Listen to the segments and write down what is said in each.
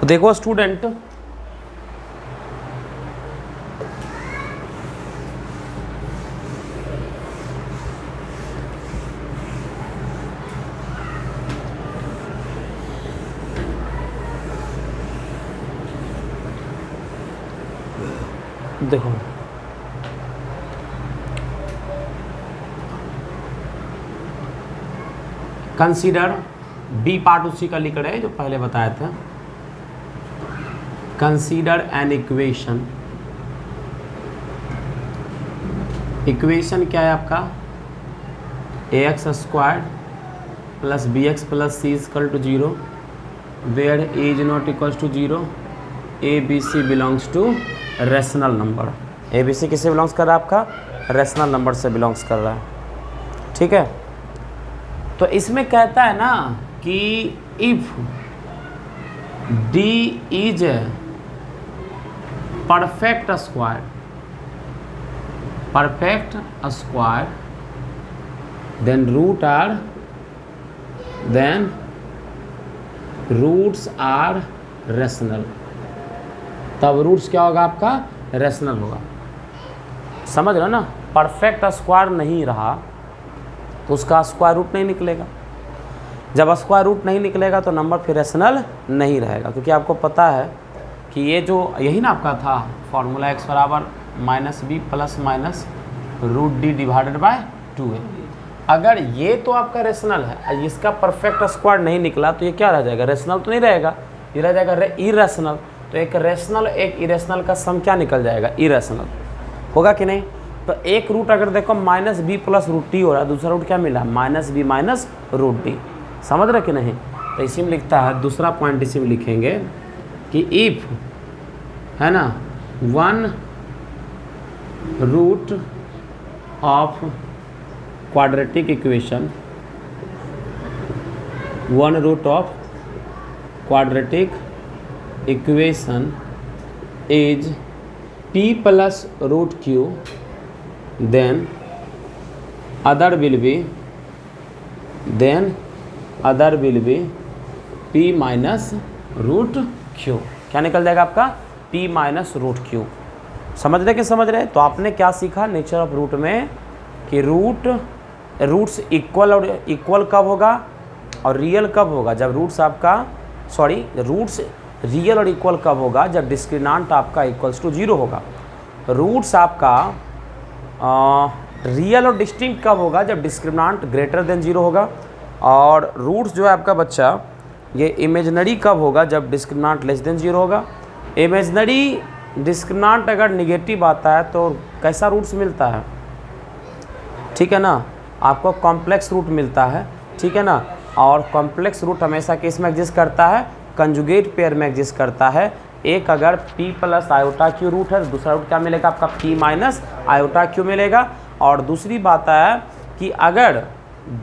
तो देखो स्टूडेंट, देखो कंसीडर बी पार्ट उसी का लिख रहे हैं जो पहले बताया था। कंसीडर एन इक्वेशन, इक्वेशन क्या है आपका, A X square plus B X plus C equal to 0 where A is not equals to 0, A B C belongs to rational number. A B C किससे बिलोंग्स कर रहा है, आपका rational number से belongs कर रहा है। ठीक है, तो इसमें कहता है ना कि if D is perfect square, perfect square then roots are rational, तब रूट्स क्या होगा आपका, रेशनल होगा। समझ रहे हो ना, परफेक्ट स्क्वायर नहीं रहा तो उसका स्क्वायर रूट नहीं निकलेगा। जब स्क्वायर रूट नहीं निकलेगा तो नंबर फिर रेशनल नहीं रहेगा, क्योंकि आपको पता है कि ये जो यही ना आपका था फॉर्मूला एक्स बराबर minus B plus minus root D divided by 2a। अगर ये तो आपका रेशनल है, इसका परफेक्ट स्क्वायर नहीं निकला तो ये क्या रह जाएगा, रेशनल तो नहीं रहेगा, ये रह जाएगा इरेशनल। तो एक रेशनल एक इरेशनल का सम क्या निकल जाएगा, इरेशनल होगा कि नहीं। तो एक रूट अगर देखो minus B plus root T हो रहा है, दूसरा रूट क्या मिला, minus B minus root T. समझ रहे कि नहीं। तो इसी में लिखता है, दूसरा पॉइंट इसी में लिखेंगे कि इफ है ना one root of quadratic equation, one root of quadratic equation is p plus root Q, then other will be p minus root Q. क्या निकल जाएगा आपका, p माइनस रूट क्यू। समझ रहे कि समझ रहे। तो आपने क्या सीखा नेचर ऑफ रूट में कि रूट्स इक्वल और इक्वल कब होगा और रियल कब होगा, जब रूट्स आपका रूट्स रियल और इक्वल कब होगा, जब डिस्क्रिमिनेंट आपका इक्वल्स टू 0 होगा। रूट्स आपका रियल और डिस्टिंक्ट कब होगा, जब डिस्क्रिमिनेंट ग्रेटर देन 0 होगा। और रूट्स जो है आपका बच्चा ये इमेजनरी कब होगा, जब डिस्क्रिमिनेंट लेस देन 0 होगा। इमेजनरी डिस्क्रिमिनेंट अगर निगेटिव आता है तो कैसा रूट्स मिलता है, ठीक है ना, आपको कॉम्प्लेक्स रूट मिलता है, ठीक है ना। और कॉम्प्लेक्स रूट हमेशा किस में एग्जिस्ट करता है, कंजुगेट पेयर में एग्जिस्ट करता है। एक अगर p plus iota Q root है, दूसरा रूट क्या मिलेगा आपका, p माइनस आयोटा क्यू मिलेगा। और दूसरी बात है कि अगर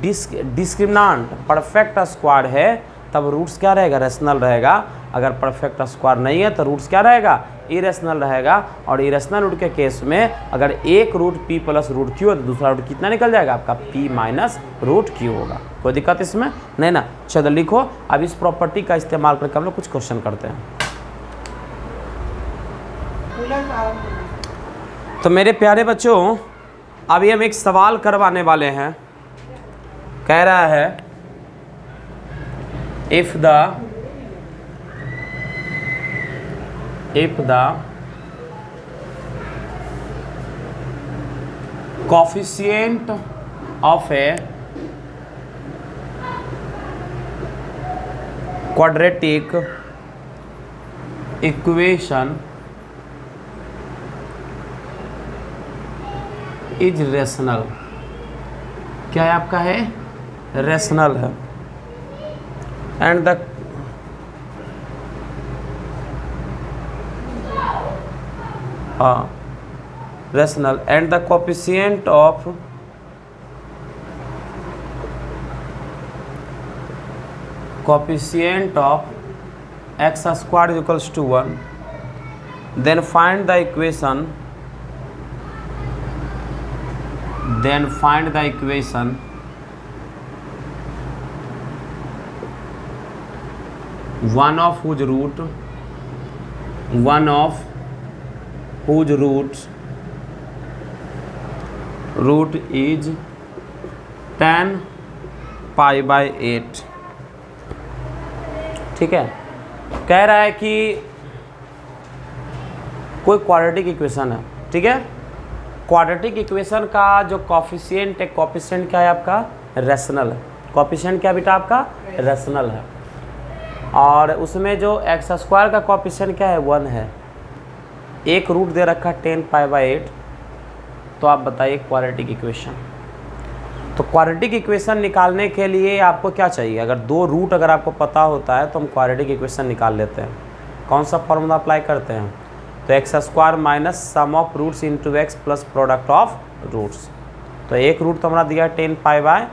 डिस्क्रिमिनेंट परफेक्ट स्क्वायर है तब रूट्स क्या रहेगा, रेशनल रहेगा। अगर परफेक्ट स्क्वायर नहीं है तो रूट्स क्या रहेगा, इरेशनल रहेगा। और इरेशनल रूट के केस में अगर एक root p plus root Q है तो दूसरा रूट कितना निकल जाएगा आपका, p माइनस रूट क्यू होगा। कोई दिक्कत इसमें नहीं ना। चलो लिखो, अब इस प्रॉपर्टी का इस्तेमाल करके हम लोग कुछ क्वेश्चन करते हैं। तो मेरे प्यारे बच्चों, अभी हम एक सवाल करवाने वाले हैं। कह रहा है if the coefficient of a quadratic equation is rational, क्या है आपका, है रेशनल है। And the rational and the coefficient of x square is equals to 1, then find the equation 1 of whose root 1 of whose root is 10 pi by 8। ठीक है, कह रहा है कि कोई क्वाड्रेटिक इक्वेशन है। ठीक है, क्वाड्रेटिक इक्वेशन का जो कॉफिशिएंट है, कॉफिशिएंट क्या है आपका, रेशनल है। कॉफिशिएंट क्या बेटा आपका, रेशनल है। और उसमें जो एक्स स्क्वायर का कॉफिशिएंट क्या है, 1 है। एक रूट दे रखा 10 पाई बाई 8। तो आप बताइए क्वाड्रेटिक इक्वेशन। तो क्वाड्रेटिक इक्वेशन निकालने के लिए आपको क्या चाहिए, अगर दो रूट अगर आपको पता होता है तो हम क्वाड्रेटिक इक्वेशन निकाल लेते हैं। कौन सा फॉर्मूला अप्लाई करते हैं, तो x square minus sum of roots into x plus product of roots. तो एक रूट तो हमारा दिया 10 पाई बाय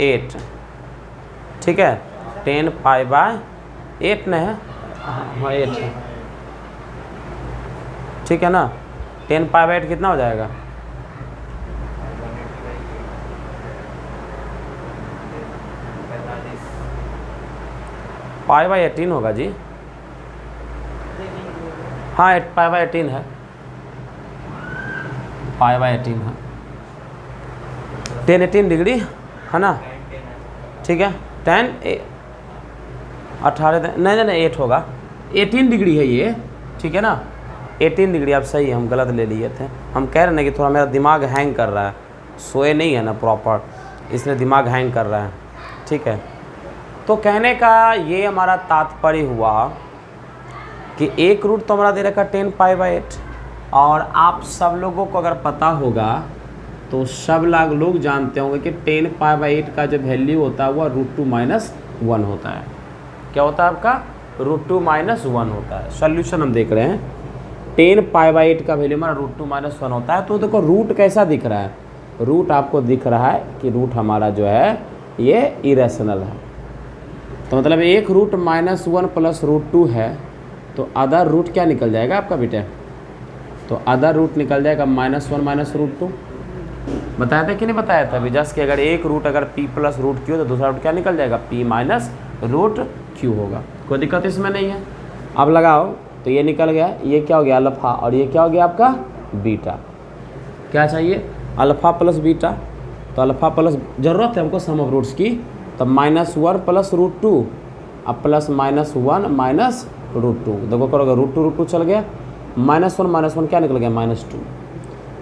8। ठीक है, 10 पाई बाय 8 नहीं है, हाँ 8 है। ठीक है ना, 10 पाई बाय 8 कितना हो जाएगा, पाई बाई 18 होगा जी। हाँ 8 पाई बाई 18 है, पाई बाई 18 है। 10 18 डिग्री है ना। ठीक है, 10 18 नहीं 8 होगा, 18 डिग्री है ये। ठीक है ना, 18 डिग्री। आप सही है, हम गलत ले लिए थे। हम कह रहे हैं ना कि थोड़ा मेरा दिमाग हैंग कर रहा है, सोए नहीं है ना प्रॉपर, इसलिए दिमाग हैंग कर रहा है। ठीक है, तो कहने का ये हमारा तात्पर्य हुआ कि एक रूट तो हमारा दे रखा 10 पाई बाई 8, और आप सब लोगों को अगर पता होगा तो सब लोग जानते होंगे कि 10 पाई बाई 8 का जो वैल्यू होता है वह √2 - 1 होता है। क्या होता है आपका, √2 - 1 होता है। सॉल्यूशन हम देख रहे हैं, 10 पाई बाई 8 का वैल्यू हमारा √2 - 1 होता है। तो देखो रूट कैसा दिख रहा है, रूट आपको दिख रहा है कि रूट हमारा जो है ये इरेशनल है। तो मतलब एक रूट -1 प्लस √2 है, तो अदर रूट क्या निकल जाएगा आपका बेटा, तो अदर रूट निकल जाएगा -1 - √2। बताया था कि नहीं बताया था अभी जस्ट कि अगर एक रूट अगर p प्लस √q तो दूसरा रूट क्या निकल जाएगा, p - √q होगा। कोई दिक्कत इसमें नहीं है। अब लगाओ, तो ये निकल गया, ये क्या हो गया अल्फ़ा, और ये क्या हो गया आपका बीटा। क्या चाहिए, अल्फ़ा प्लस बीटा। तो अल्फ़ा प्लस, ज़रूरत है हमको सम ऑफ रूट्स की, तो -1 प्लस √2 अब प्लस -1 - √2। देखो करोगे √2 चल गया, -1 क्या निकल गया, -2।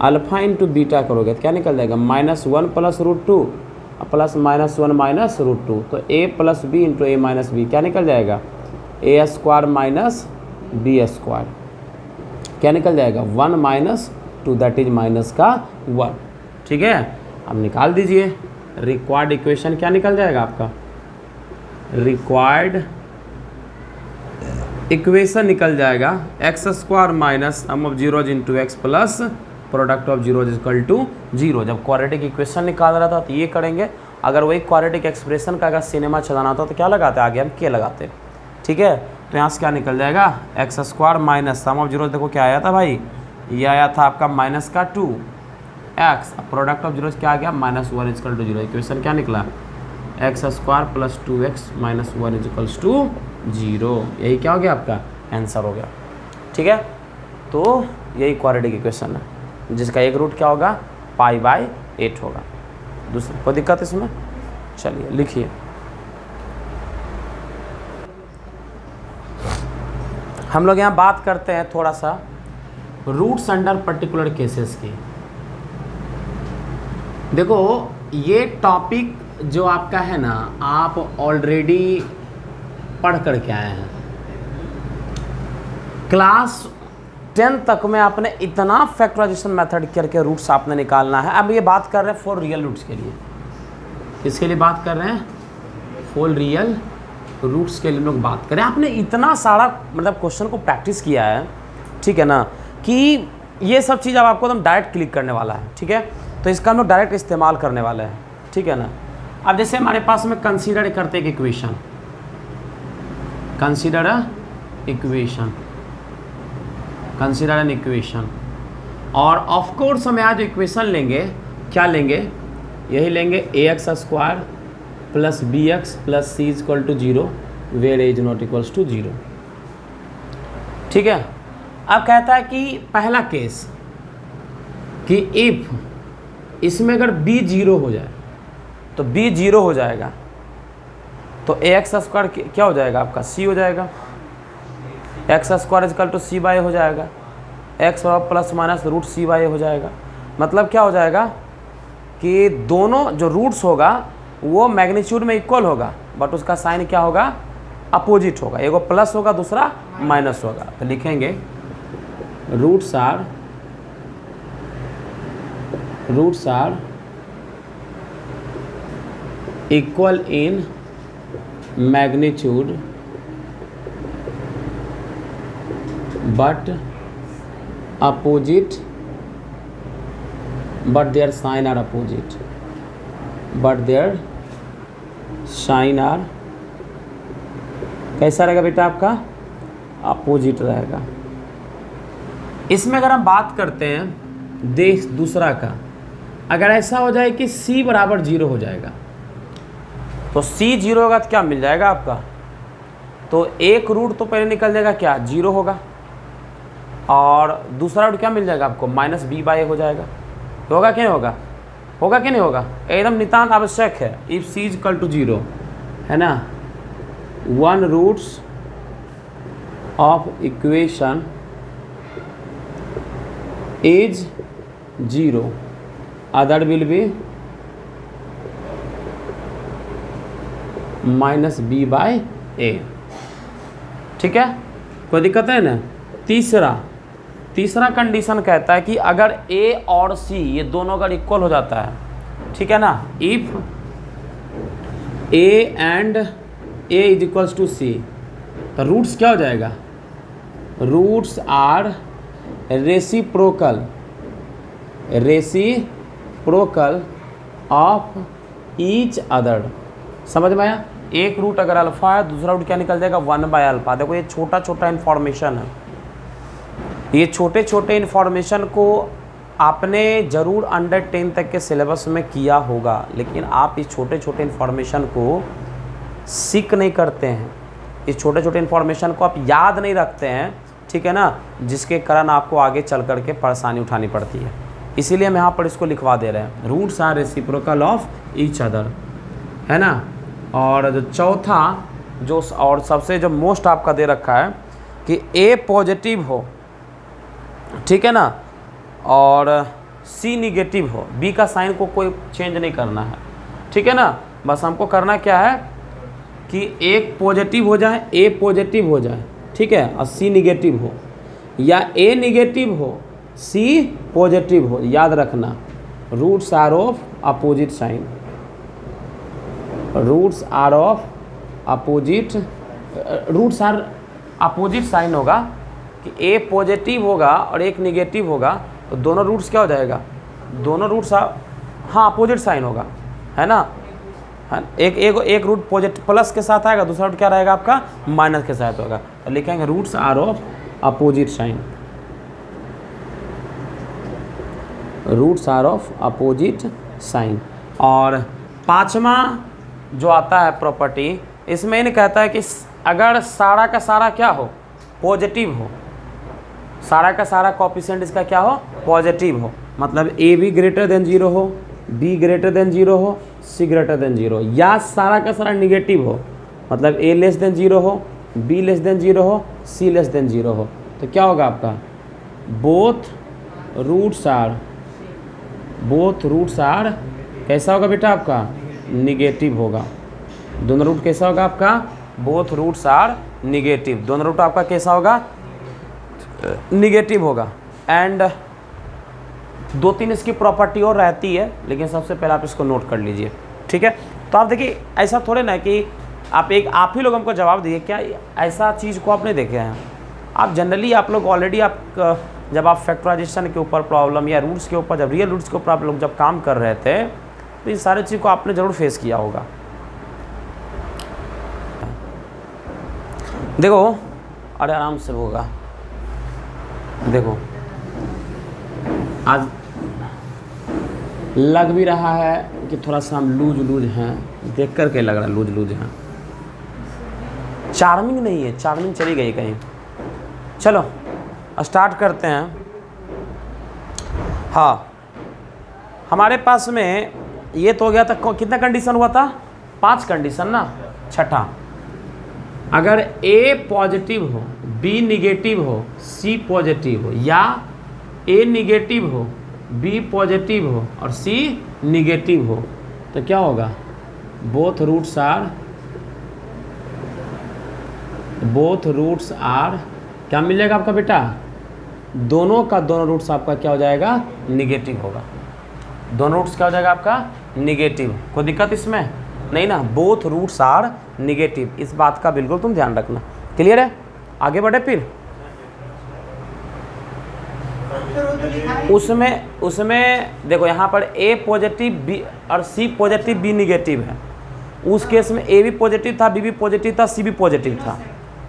अल्फ़ा इंटू बीटा करोगे तो क्या निकल जाएगा, -1 प्लस √2 प्लस -1 - √2। तो a plus B into a minus B क्या निकल जाएगा, a square minus B square क्या निकल जाएगा, 1 - 2 दैट इज माइनस का 1। ठीक है, अब निकाल दीजिए रिक्वायर्ड इक्वेशन। क्या निकल जाएगा आपका, रिक्वायर्ड इक्वेशन निकल जाएगा x square minus sum of zeros into x plus product of zeros equal to 0। जब क्वाड्रेटिक इक्वेशन निकाल रहा था तो ये करेंगे। अगर वही क्वाड्रेटिक एक्सप्रेशन का अगर सिनेमा चलाना था तो क्या लगाते, आगे हम के लगाते। ठीक है, तो यहाँ से क्या निकल जाएगा, x square minus sum of zeros, देखो क्या आया था भाई, ये आया था आपका -2x, प्रोडक्ट ऑफ जीरोज क्या आ गया, -1 इक्वल टू 0। इक्वेशन क्या निकला, x square plus 2x minus 1 equals to 0। यही क्या हो गया आपका आंसर हो गया। ठीक है, तो यही क्वाड्रेटिक इक्वेशन है जिसका एक रूट क्या होगा, पाई बाई 8 होगा। दूसरी कोई दिक्कत इसमें, चलिए लिखिए। हम लोग यहाँ बात करते हैं थोड़ा सा रूट्स अंडर पर्टिकुलर केसेस की। देखो ये टॉपिक जो आपका है ना, आप ऑलरेडी पढ़ कर के आए हैं। क्लास 10 तक में आपने इतना फैक्टराइजेशन मेथड करके रूट्स आपने निकालना है। अब ये बात कर रहे हैं फॉर रियल रूट्स के लिए। किसके लिए बात कर रहे हैं, फॉर रियल रूट्स के लिए लोग बात करें। आपने इतना सारा मतलब क्वेश्चन को प्रैक्टिस किया है, ठीक है ना, कि ये सब चीज़ अब आपको एकदम डायरेक्ट क्लिक करने वाला है। ठीक है, तो इसका हम लोग डायरेक्ट इस्तेमाल करने वाले हैं। ठीक है ना। अब जैसे हमारे पास में कंसीडर करते एक equation, consider equation, consider an equation, और ऑफ कोर्स हम यहाँ जो इक्वेशन लेंगे क्या लेंगे, यही लेंगे ax square plus bx plus c equal to 0 where a is not equals to 0। ठीक है। अब कहता है कि पहला केस कि इफ इसमें अगर b 0 हो जाए तो b 0 हो जाएगा, तो ax स्क्वायर क्या हो जाएगा आपका, c हो जाएगा। X square equal to C by हो जाएगा, x plus minus root C by हो जाएगा। मतलब क्या हो जाएगा कि दोनों जो रूट्स होगा वो मैग्नीट्यूड में इक्वल होगा, बट उसका साइन क्या होगा, अपोजिट होगा। एगो प्लस होगा, दूसरा माइनस होगा। तो लिखेंगे roots are equal in magnitude but opposite, but their sign are opposite, but their sign are कैसा रहेगा बेटा आपका, अपोजिट रहेगा। इसमें अगर हम बात करते हैं देश दूसरा का, अगर ऐसा हो जाए कि c बराबर 0 हो जाएगा, तो c 0 होगा तो क्या मिल जाएगा आपका, तो एक रूट तो पहले निकल जाएगा क्या, 0 होगा, और दूसरा रूट क्या मिल जाएगा आपको, माइनस b बाई हो जाएगा। होगा कि नहीं होगा, होगा कि नहीं होगा, एकदम नितांत आवश्यक है। इफ c इक्वल टू 0 है ना, one roots of equation is 0, other will be minus b by a। ठीक है, कोई दिक्कत है ना। तीसरा कंडीशन कहता है कि अगर a और c ये दोनों अगर इक्वल हो जाता है, ठीक है ना, if a and a is equals to c, तो रूट्स क्या हो जाएगा, roots are reciprocal of each other. समझ में आया। एक रूट अगर अल्फ़ा है, दूसरा रूट क्या निकल जाएगा, 1 बाय अल्फ़ा। देखो ये छोटा छोटा इन्फॉर्मेशन है, ये छोटे छोटे इन्फॉर्मेशन को आपने ज़रूर अंडर 10 तक के सिलेबस में किया होगा, लेकिन आप इस छोटे छोटे इन्फॉर्मेशन को सीख नहीं करते हैं, इस छोटे छोटे इन्फॉर्मेशन को आप याद नहीं रखते हैं, ठीक है ना, जिसके कारण आपको आगे चल कर के परेशानी उठानी पड़ती है। इसीलिए हम यहाँ पर इसको लिखवा दे रहे हैं, roots are reciprocal of each other, है ना। और जो चौथा जो और सबसे जो मोस्ट आपका दे रखा है कि ए पॉजिटिव हो, ठीक है ना, और सी निगेटिव हो, बी का साइन को कोई चेंज नहीं करना है, ठीक है ना। बस हमको करना क्या है कि एक पॉजिटिव हो जाए, ए पॉजिटिव हो जाए, ठीक है, और सी निगेटिव हो, या ए निगेटिव हो सी पॉजिटिव हो। याद रखना, roots are of opposite sign, roots are of opposite, roots are opposite sign होगा कि ए पॉजिटिव होगा और एक निगेटिव होगा, तो दोनों रूट्स क्या हो जाएगा, दोनों रूट्स हाँ अपोजिट साइन होगा, है ना। एक रूट पॉजिटिव प्लस के साथ आएगा, दूसरा रूट क्या रहेगा आपका, माइनस के साथ होगा। तो लिखेंगे roots are of opposite sign, roots are of opposite sign. और पांचवा जो आता है प्रॉपर्टी, इसमें इन कहता है कि अगर सारा का सारा क्या हो, पॉजिटिव हो, सारा का सारा कोएफिशिएंट इसका क्या हो, पॉजिटिव हो, मतलब ए भी ग्रेटर देन 0 हो, बी ग्रेटर देन 0 हो, सी ग्रेटर देन 0, या सारा का सारा निगेटिव हो, मतलब ए लेस देन 0 हो, बी लेस देन 0 हो, सी लेस देन 0 हो, तो क्या होगा आपका, बोथ रूट्स आर कैसा होगा बेटा आपका, निगेटिव होगा। दोनों रूट कैसा होगा आपका, बोथ रूट्स आर निगेटिव, दोनों रूट आपका कैसा होगा, निगेटिव होगा। एंड 2-3 इसकी प्रॉपर्टी और रहती है, लेकिन सबसे पहले आप इसको नोट कर लीजिए, ठीक है। तो आप देखिए, ऐसा थोड़े ना कि आप ही लोग हमको जवाब दिए, क्या ऐसा चीज़ को आप नहीं देखे हैं। आप जनरली आप लोग ऑलरेडी आप जब आप फैक्टराइजेशन के ऊपर प्रॉब्लम या रूट्स के ऊपर, जब रियल रूट्स के ऊपर आप लोग जब काम कर रहे थे, तो इन सारी चीज़ को आपने ज़रूर फेस किया होगा। देखो, अरे आराम से होगा। देखो आज लग भी रहा है कि थोड़ा सा हम लूज हैं, देख कर के लग रहा है लूज हैं। चार्मिंग नहीं है, चार्मिंग चली गई कहीं। चलो स्टार्ट करते हैं। हाँ, हमारे पास में ये तो हो गया था, कितना कंडीशन हुआ था? 5 कंडीशन ना। छठा, अगर A पॉजिटिव हो, B निगेटिव हो, C पॉजिटिव हो, या A निगेटिव हो, B पॉजिटिव हो और C निगेटिव हो, तो क्या होगा? बोथ रूट्स आर क्या मिलेगा आपका बेटा? दोनों का दोनों रूट्स आपका क्या हो जाएगा? निगेटिव होगा। दोनों रूट्स क्या हो जाएगा आपका? निगेटिव। कोई दिक्कत इसमें नहीं ना? बोथ रूट्स आर निगेटिव, इस बात का बिल्कुल तुम ध्यान रखना। क्लियर है? आगे बढ़े फिर। उसमें देखो यहाँ पर A पॉजिटिव B और C पॉजिटिव B निगेटिव है। उस केस में A भी पॉजिटिव था, B भी पॉजिटिव था, C भी पॉजिटिव था,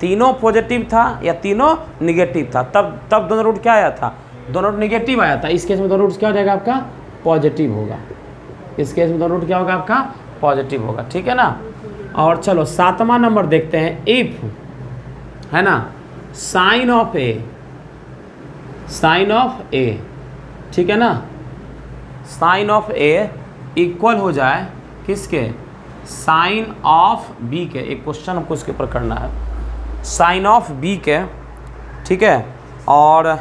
तीनों पॉजिटिव था या तीनों निगेटिव था, तब दोनों रूट क्या आया था? दोनों रूट निगेटिव आया था। इस केस में दोनों रूट क्या हो जाएगा आपका? पॉजिटिव होगा। इस केस में दोनों रूट क्या होगा आपका? पॉजिटिव होगा। ठीक है ना? और चलो 7वां नंबर देखते हैं। इफ है ना, साइन ऑफ ए, ठीक है ना, साइन ऑफ ए इक्वल हो जाए किसके? साइन ऑफ बी के। एक क्वेश्चन हमको इसके ऊपर करना है, साइन ऑफ बी के, ठीक है। और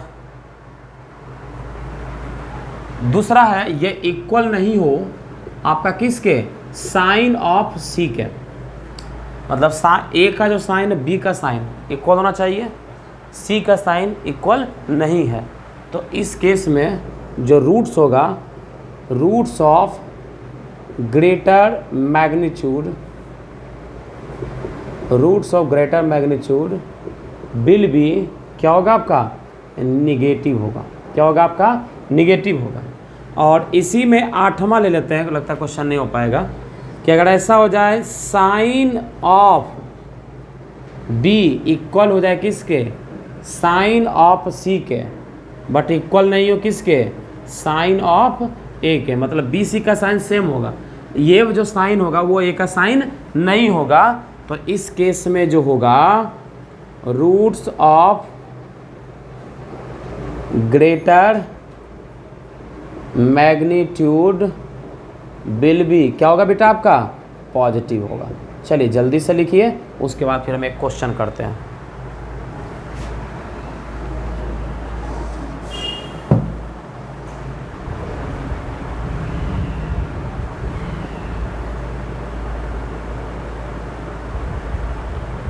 दूसरा है ये इक्वल नहीं हो आपका किसके? साइन ऑफ सी के। मतलब ए का जो साइन है, बी का साइन इक्वल होना चाहिए, सी का साइन इक्वल नहीं है। तो इस केस में जो रूट्स होगा, roots of greater magnitude, roots of greater magnitude will be क्या होगा आपका? निगेटिव होगा। क्या होगा आपका? निगेटिव होगा। और इसी में 8वां ले लेते हैं, लगता है क्वेश्चन नहीं हो पाएगा, कि अगर ऐसा हो जाए साइन ऑफ बी इक्वल हो जाए किसके? साइन ऑफ सी के, बट इक्वल नहीं हो किसके? साइन ऑफ ए के। मतलब बी सी का साइन सेम होगा, ये जो साइन होगा वो ए का साइन नहीं होगा। तो इस केस में जो होगा, roots of greater magnitude will be क्या होगा बेटा आपका? पॉजिटिव होगा। चलिए जल्दी से लिखिए, उसके बाद फिर हम एक क्वेश्चन करते हैं।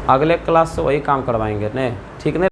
अगले क्लास से वही काम करवाएंगे ने, ठीक नहीं?